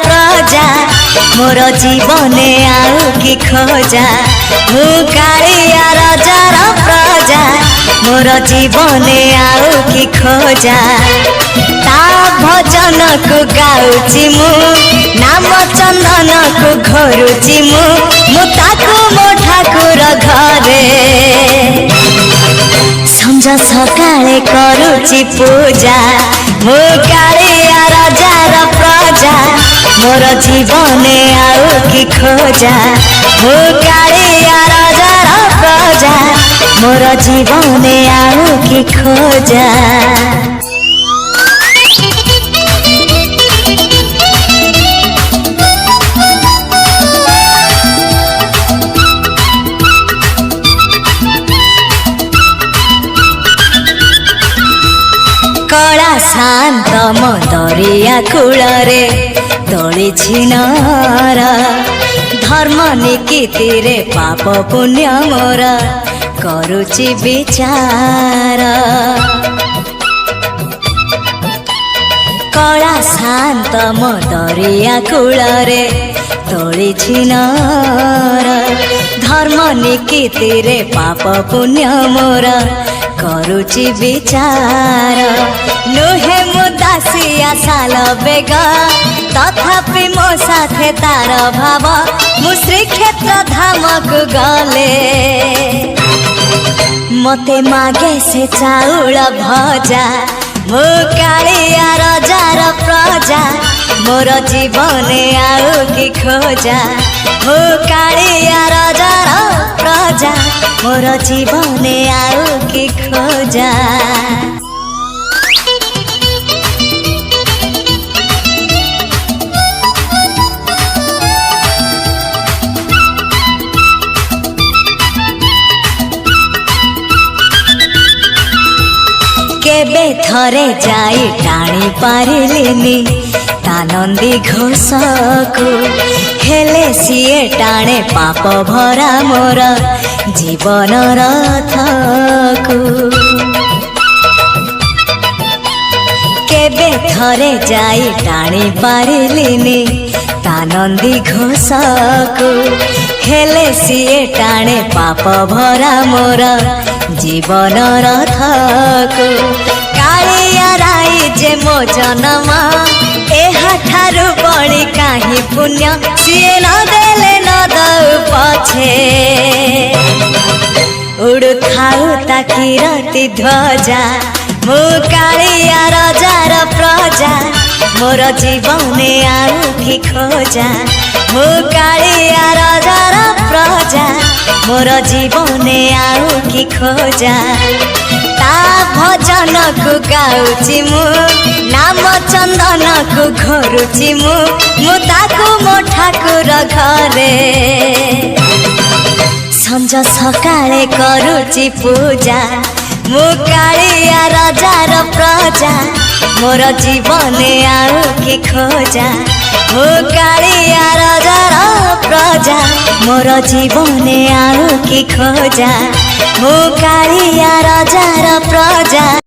प्रजा मोर जीवने आउ कि खोजा मु कालिया राजार प्रजा मोर जीवने आउ कि खोजा ता भजन को गाउची मु नाम चंदन को घोरुची मु ताकू मो ठाकुर घरे संजा सकाळे करूची पूजा मु कालिया राजार प्रजा मोर जीवने आउ कि खोजा मु कालिया राजार प्रजा मोर जीवने आउ कि खोजा कला शांत मदरिया कूलरे तोली छिनर धर्म निकीति रे पाप पुण्य मोर करुची विचार कला शांत मदरिया कूलरे तोली छिनर धर्म निकीति रे पाप पुण्य मोर करुची विचार नुहे मु दासिया साल बेग तथापि मो साथे तार भाव मु श्रीक्षेत्र धाम को गले मते मागे से चाउल भजा मु कालिया राजार प्रजा मोर जीवने आउ कि खोजा मु कालिया राजार प्रजा मोर जीवने आउ कि खोजा केबे थरे जाई टाणी पारिलिनी तानंदी घोष को हेले सीए टाणे पाप भरा मोर जीवन रथ को केबे थरे जाई टाणी पारिलिनी तानंदी घोष को हेले सीए टाणे पाप भरा मोर जीवन रथ को कालिया राई जे मो जन्म एहा ठारु बड़ी काहि पुण्य सीए न देले न दउ पछे उड़ु थाउ ताकि रति ध्वजा मु कालिया राजार प्रजा मोर जीवने आउ कि खोजा मु कालिया राजार प्रजा मोर जीवने आउ कि खोजा ता भजन को गाउची मु नाम चंदन को घोरुची मु ताकू मो ठाकुर घरे संज सकाळे करूची पूजा मु कालिया राजार प्रजा मोर जीवने आउ कि खोजा मु कालिया राजार प्रजा मोर जीवने आउ कि खोजा मु कालिया राजार प्रजा।